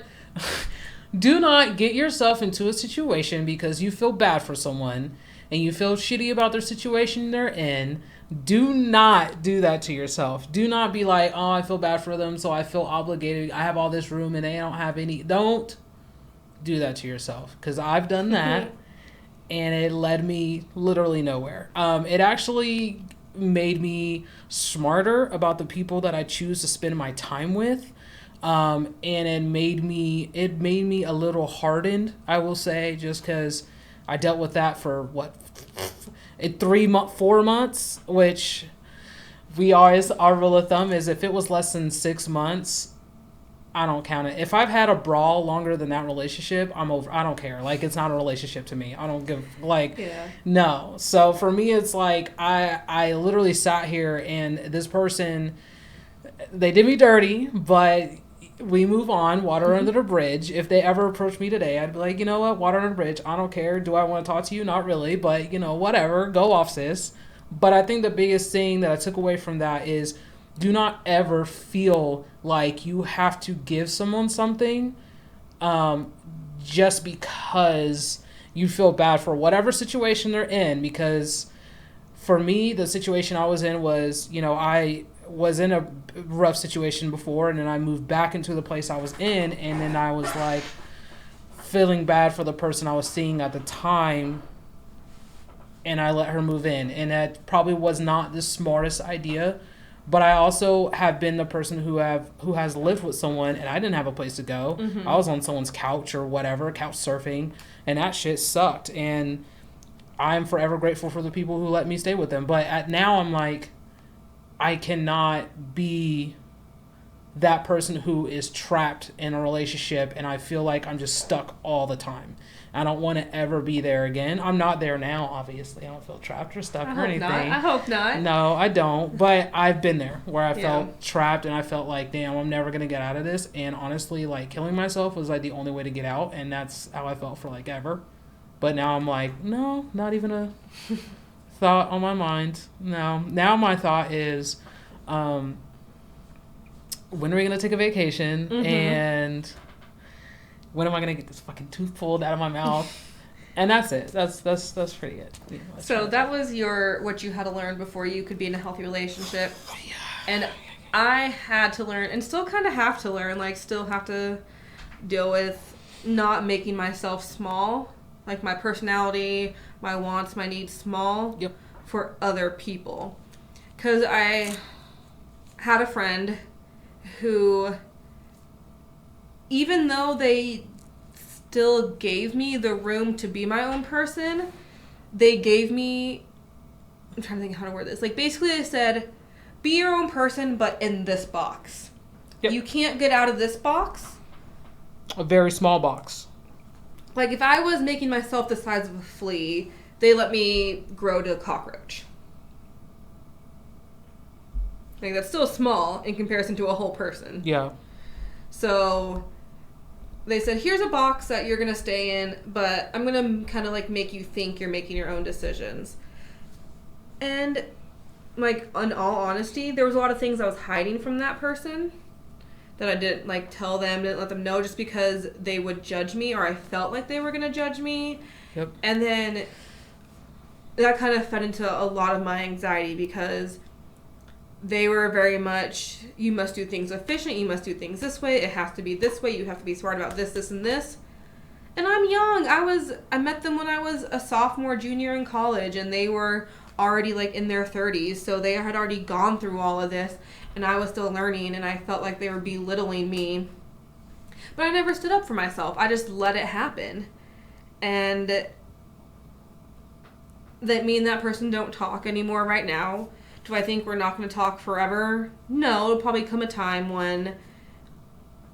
get yourself into a situation because you feel bad for someone and you feel shitty about their situation they're in. Do not do that to yourself. Do not be like, oh, I feel bad for them, so I feel obligated. I have all this room and they don't have any. Don't do that to yourself, because I've done that and it led me literally nowhere. It actually made me smarter about the people that I choose to spend my time with. And it made me a little hardened, I will say, just because I dealt with that for 4 months, which our rule of thumb is if it was less than 6 months, I don't count it. If I've had a brawl longer than that relationship, I'm over. I don't care. Like, it's not a relationship to me. I don't give, no. So for me, it's like, I literally sat here and this person, they did me dirty, but we move on, water under the bridge. If they ever approached me today, I'd be like, you know what, water under the bridge. I don't care. Do I want to talk to you? Not really, but whatever. Go off, sis. But I think the biggest thing that I took away from that is, do not ever feel like you have to give someone something just because you feel bad for whatever situation they're in. Because for me, the situation I was in was, I was in a rough situation before, and then I moved back into the place I was in, and then I was like feeling bad for the person I was seeing at the time, and I let her move in. And that probably was not the smartest idea. But I also have been the person who has lived with someone and I didn't have a place to go. Mm-hmm. I was on someone's couch or whatever, couch surfing, and that shit sucked. And I'm forever grateful for the people who let me stay with them. But now I'm like, I cannot be that person who is trapped in a relationship and I feel like I'm just stuck all the time. I don't want to ever be there again. I'm not there now, obviously. I don't feel trapped or stuck or anything. I hope not. No, I don't. But I've been there where I felt trapped and I felt like, damn, I'm never going to get out of this. And honestly, like, killing myself was like the only way to get out. And that's how I felt for like ever. But now I'm like, no, not even a thought on my mind. No. Now my thought is, when are we going to take a vacation? Mm-hmm. And when am I going to get this fucking tooth pulled out of my mouth? And that's it. That's pretty it. So that was what you had to learn before you could be in a healthy relationship. Yeah. And I had to learn, and still kind of have to learn, like, still have to deal with not making myself small. Like, my personality, my wants, my needs small for other people. Because I had a friend who even though they still gave me the room to be my own person, they gave me, I'm trying to think how to word this. Like, basically they said, be your own person, but in this box. Yep. You can't get out of this box. A very small box. Like, if I was making myself the size of a flea, they let me grow to a cockroach. Like, that's still small in comparison to a whole person. Yeah. So they said, here's a box that you're going to stay in, but I'm going to kind of, like, make you think you're making your own decisions. And, like, in all honesty, there was a lot of things I was hiding from that person that I didn't, like, tell them, didn't let them know, just because they would judge me, or I felt like they were going to judge me. Yep. And then that kind of fed into a lot of my anxiety, because they were very much, you must do things efficient, you must do things this way, it has to be this way, you have to be smart about this, this, and this. And I'm young. I met them when I was a sophomore, junior in college, and they were already, like, in their 30s, so they had already gone through all of this, and I was still learning, and I felt like they were belittling me. But I never stood up for myself. I just let it happen. And that me and that person don't talk anymore right now. Do I think we're not going to talk forever? No, it'll probably come a time when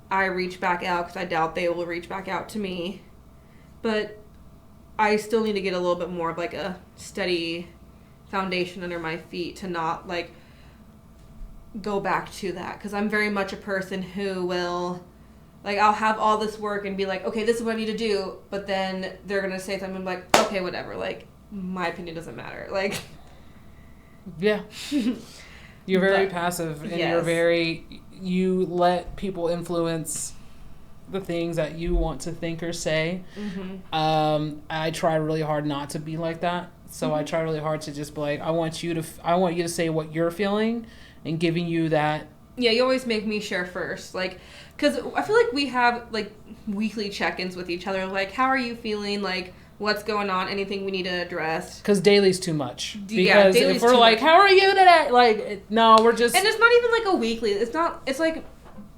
I reach back out, because I doubt they will reach back out to me. But I still need to get a little bit more of, like, a steady foundation under my feet to not, like, go back to that, because I'm very much a person who will, like, I'll have all this work and be like, okay, this is what I need to do, but then they're going to say something, I'm like, okay, whatever, like, my opinion doesn't matter, like. Yeah. You're very passive, and yes. you let people influence the things that you want to think or say. Mm-hmm. I try really hard not to be like that, so Mm-hmm. I try really hard to just be like, I want you to say what you're feeling, and giving you that. Yeah, you always make me share first, like, because I feel like we have, like, weekly check-ins with each other, like, how are you feeling, like, what's going on, anything we need to address. Because daily's too much. Yeah, Because daily's if we're too like, much. how are you today? Like, no, we're just. And it's not even, like, a weekly, it's like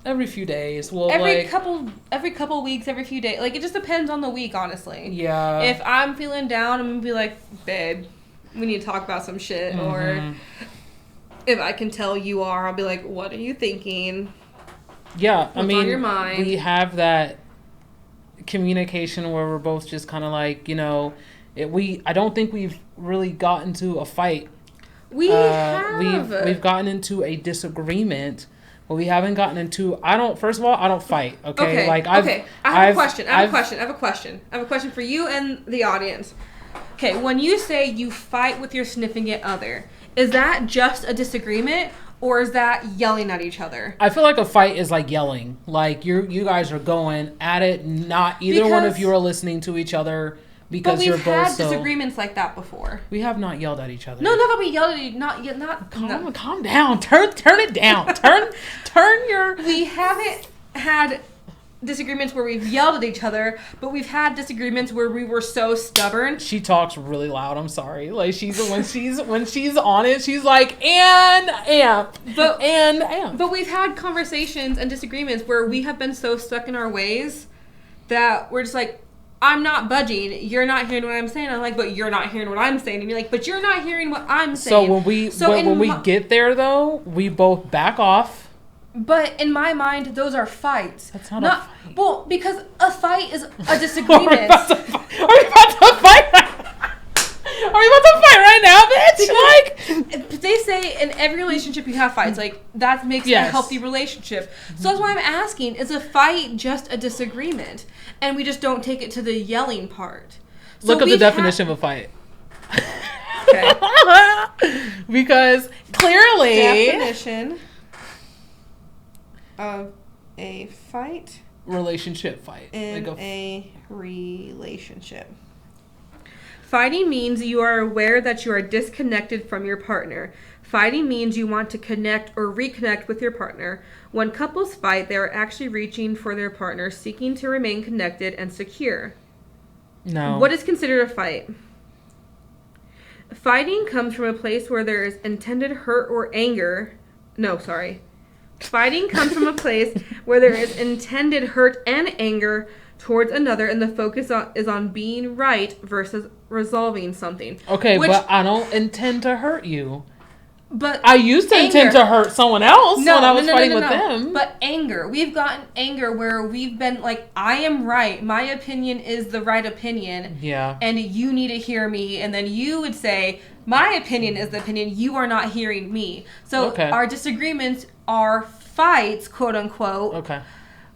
every few days. We'll, every couple weeks, every few days, like, it just depends on the week, honestly. Yeah. If I'm feeling down, I'm gonna be like, babe, we need to talk about some shit. Mm-hmm. Or if I can tell you are, I'll be like, what are you thinking? Yeah, What's on your mind? We have that communication where we're both just kind of like, you know, I don't think we've really gotten to a fight. We have. We've gotten into a disagreement, but we haven't gotten into. First of all, I don't fight. Okay. Like I have a question. I have a question for you and the audience. Okay, when you say you fight with your significant other, is that just a disagreement, or is that yelling at each other? I feel like a fight is like yelling. Like you guys are going at it. Not either one of you are listening to each other because you're both. But we've had disagreements like that before. We have not yelled at each other. No, not that we yelled at each. Not. Calm down. Turn it down. turn your. We haven't had disagreements where we've yelled at each other, but we've had disagreements where we were so stubborn. She talks really loud. I'm sorry. Like when she's on it, she's like and amp. But we've had conversations and disagreements where we have been so stuck in our ways that we're just like, I'm not budging. You're not hearing what I'm saying. I'm like, but you're not hearing what I'm saying. And you're like, but you're not hearing what I'm saying. So when we get there though, we both back off. But in my mind, those are fights. That's not a fight. Well, because a fight is a disagreement. Are we about to fight? Are we about to fight right now, bitch? Like, they say in every relationship you have fights. Like, that makes a healthy relationship. So that's why I'm asking, is a fight just a disagreement? And we just don't take it to the yelling part. So look up the definition of a fight. Okay. Because clearly... Definition of a fight. Relationship fight. In a relationship. Fighting means you are aware that you are disconnected from your partner. Fighting means you want to connect or reconnect with your partner. When couples fight, they are actually reaching for their partner, seeking to remain connected and secure. No. What is considered a fight? Fighting comes from a place where there is intended hurt or anger. No, sorry. Fighting comes from a place where there is intended hurt and anger towards another, and the focus is on being right versus resolving something. Okay, but I don't intend to hurt you. But I used to intend to hurt someone else when I was fighting with them. But anger. We've gotten anger where we've been like, I am right. My opinion is the right opinion. Yeah. And you need to hear me. And then you would say, my opinion is the opinion. You are not hearing me. So our disagreements are fights, quote unquote. Okay.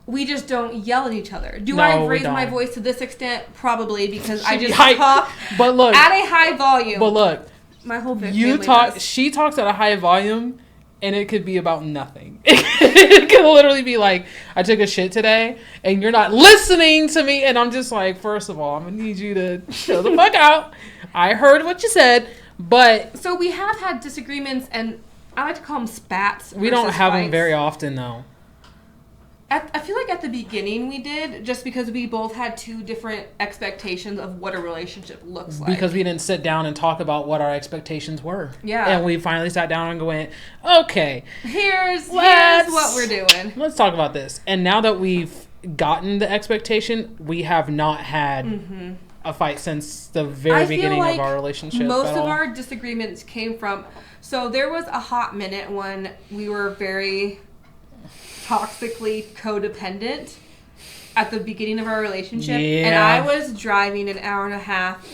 We just don't yell at each other. Do I raise my voice to this extent? Probably, because I just talk at a high volume. But look. My whole She talks at a high volume, and it could be about nothing. It could literally be like, I took a shit today, and you're not listening to me, and I'm just like, first of all, I'm gonna need you to chill the fuck out. I heard what you said, but so we have had disagreements, and I like to call them spats. We don't have them very often, though. I feel like at the beginning we did, just because we both had two different expectations of what a relationship looks like. Because we didn't sit down and talk about what our expectations were. Yeah. And we finally sat down and went, okay. Here's what we're doing. Let's talk about this. And now that we've gotten the expectation, we have not had a fight since the very beginning of our relationship. Most of our disagreements came from... So there was a hot minute when we were very... toxically codependent at the beginning of our relationship, and I was driving an hour and a half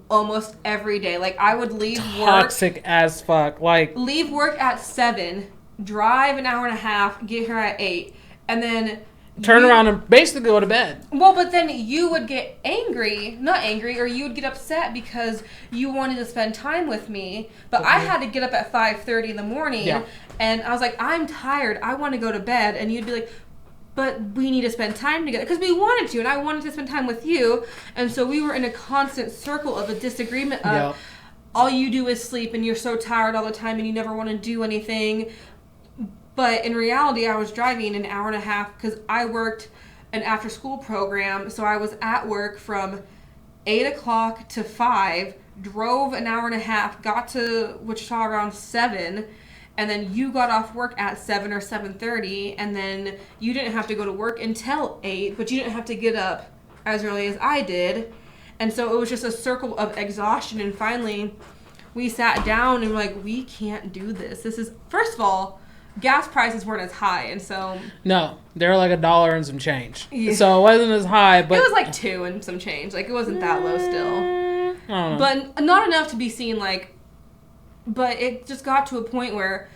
almost every day. Like, I would leave toxic as fuck. Like, leave work at 7, drive an hour and a half, get here at 8, and then turn around and basically go to bed. Well, but then you would get or you would get upset because you wanted to spend time with me, but I had to get up at 5:30 in the morning. Yeah. And I was like, I'm tired. I want to go to bed. And you'd be like, but we need to spend time together. Because we wanted to, and I wanted to spend time with you. And so we were in a constant circle of a disagreement of all you do is sleep, and you're so tired all the time, and you never want to do anything. But in reality, I was driving an hour and a half because I worked an after-school program. So I was at work from 8 o'clock to 5, drove an hour and a half, got to Wichita around 7, and then you got off work at 7 or 7:30, and then you didn't have to go to work until 8, but you didn't have to get up as early as I did. And so it was just a circle of exhaustion, and finally we sat down and were like, we can't do this. This is, first of all, gas prices weren't as high, and so... No, they were like $1 and some change. Yeah. So it wasn't as high, but... It was like 2 and some change. Like, it wasn't that low still. I don't know. But not enough to be seen, like... But it just got to a point where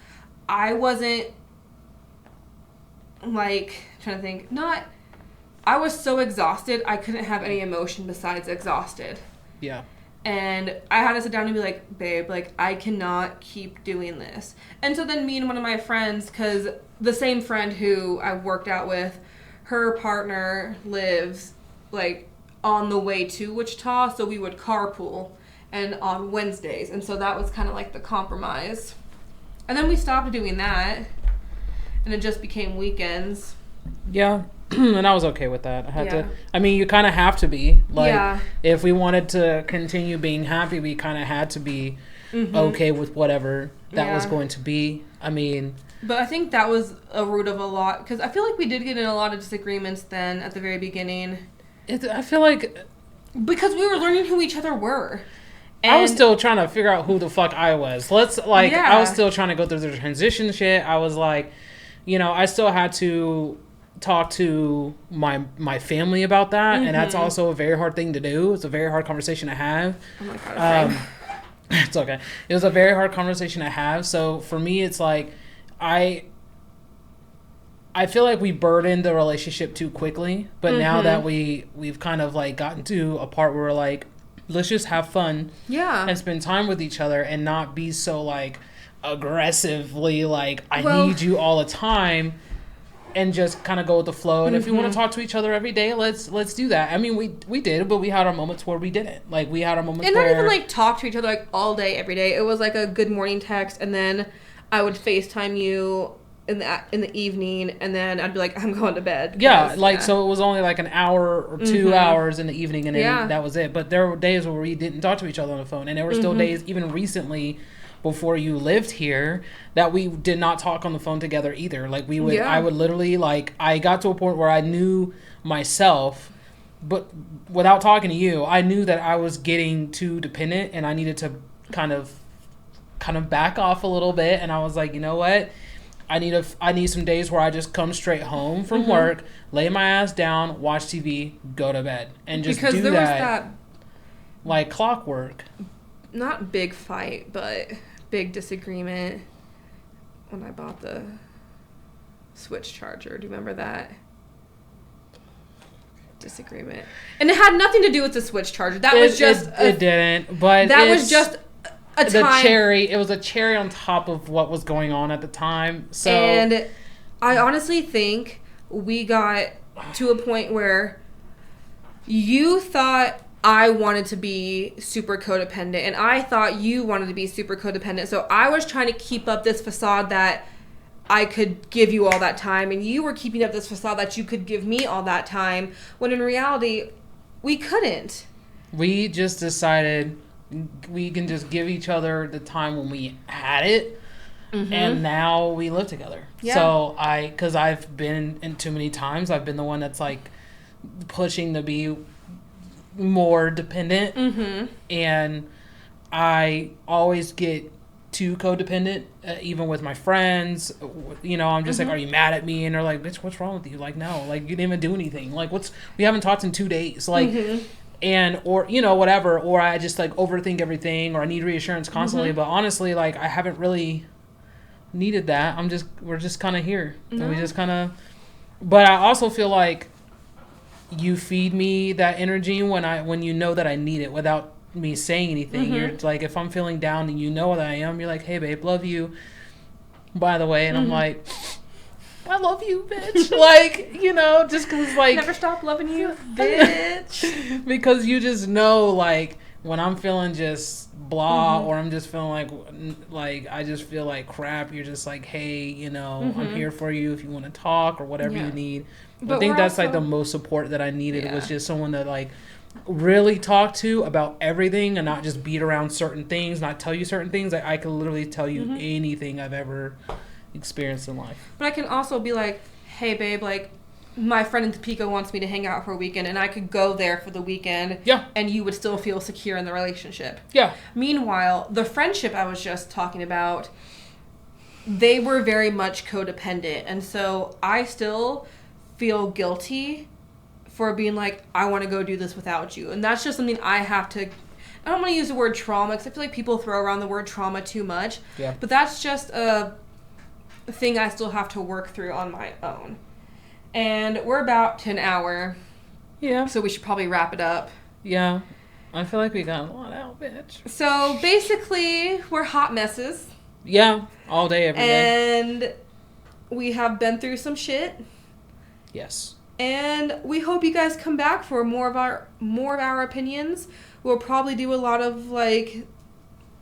I wasn't, like... trying to think. I was so exhausted, I couldn't have any emotion besides exhausted. Yeah. And I had to sit down and be like, babe, like, I cannot keep doing this. And so then me and one of my friends, because the same friend who I worked out with, her partner lives, like, on the way to Wichita, so we would carpool and on Wednesdays. And so that was kind of like the compromise. And then we stopped doing that, and it just became weekends. Yeah. And I was okay with that. I had to. I mean, you kind of have to be. Like, if we wanted to continue being happy, we kind of had to be okay with whatever that was going to be. I mean... But I think that was a root of a lot, because I feel like we did get in a lot of disagreements then at the very beginning. I feel like... Because we were learning who each other were. And I was still trying to figure out who the fuck I was. I was still trying to go through the transition shit. I was like, I still had to talk to my family about that, and that's also a very hard thing to do. It's a very hard conversation to have. Oh my God, it's okay. It was a very hard conversation to have. So for me, it's like I feel like we burdened the relationship too quickly, but now that we've kind of like gotten to a part where we're like, let's just have fun and spend time with each other and not be so like aggressively like I need you all the time. And just kind of go with the flow. And if we want to talk to each other every day, let's do that. I mean, we did, but we had our moments where we didn't. Like, we had our moments where... And not even, like, talk to each other, like, all day, every day. It was, like, a good morning text, and then I would FaceTime you in the evening, and then I'd be like, I'm going to bed. Yeah, so it was only, like, an hour or 2 hours in the evening, and then that was it. But there were days where we didn't talk to each other on the phone. And there were still days, even recently, before you lived here that we did not talk on the phone together either. Like we would, Yeah. I would literally like, I got to a point where I knew myself, but without talking to you, I knew that I was getting too dependent and I needed to kind of back off a little bit. And I was like, you know what? I need some days where I just come straight home from work, lay my ass down, watch TV, go to bed, and just because do there that, was that like clockwork. not big fight, but big disagreement when I bought the Switch charger. Do you remember that disagreement? And it had nothing to do with the Switch charger. That was just it didn't, but that was just a time. It was a cherry on top of what was going on at the time. So, and I honestly think we got to a point where you thought I wanted to be super codependent and I thought you wanted to be super codependent. So I was trying to keep up this facade that I could give you all that time, and you were keeping up this facade that you could give me all that time, when in reality we couldn't. we just decided we can just give each other the time when we had it. And now we live together. Yeah. So because I've been in too many times, I've been the one that's like pushing to be more dependent. And I always get too codependent, even with my friends. You know, I'm just like, are you mad at me? And they're like, bitch, what's wrong with you? Like, no, like you didn't even do anything. Like, we haven't talked in 2 days. Like, and, or, you know, whatever. Or I just like overthink everything, or I need reassurance constantly. But honestly, like, I haven't really needed that. We're just kind of here. And we just kind of, but I also feel like you feed me that energy when you know that I need it without me saying anything. You're like, if I'm feeling down and you know that I am, you're like, hey babe, love you, by the way. And I'm like, I love you, bitch. Like, you know, just because like Never stop loving you, bitch. because you just know, like, when I'm feeling just blah, or I'm just feeling like I just feel like crap, you're just like, hey, you know, I'm here for you if you want to talk or whatever you need. But I think we're that's like also- the most support that I needed. Yeah. Was just someone to like really talk to about everything and not just beat around certain things, not tell you certain things. Like, I could literally tell you anything I've ever experienced in life. But I can also be like, hey babe, like my friend in Topeka wants me to hang out for a weekend, and I could go there for the weekend. Yeah. And you would still feel secure in the relationship. Yeah. Meanwhile, the friendship I was just talking about, they were very much codependent. And so I still feel guilty for being like, I want to go do this without you. And that's just something I have to, I don't want to use the word trauma because I feel like people throw around the word trauma too much. Yeah. But that's just a thing I still have to work through on my own. And we're about to an hour, Yeah. so we should probably wrap it up. Yeah. I feel like we got a lot out, bitch. So basically, we're hot messes. Yeah. All day, every day. And we have been through some shit. Yes. And we hope you guys come back for more of our opinions. We'll probably do a lot of like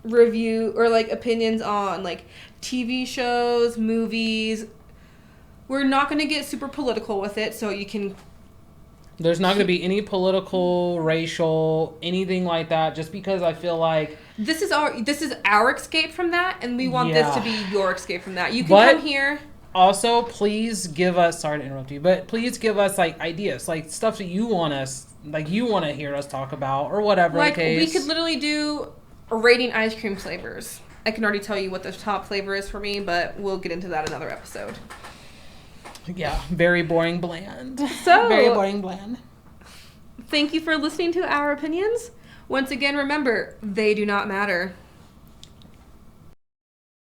review or like opinions on like TV shows, movies. We're not going to get super political with it, so you can. There's not going to be any political, racial, anything like that, just because I feel like This is our escape from that, and we want this to be your escape from that. You can But- come here. also, please give us, sorry to interrupt you, but please give us like ideas, like stuff that you want to hear us talk about or whatever. Like, the case. we could literally do rating ice cream flavors. I can already tell you what the top flavor is for me, but we'll get into that another episode. Yeah, very boring, bland. So- very boring, bland. Thank you for listening to our opinions. Once again, remember, they do not matter.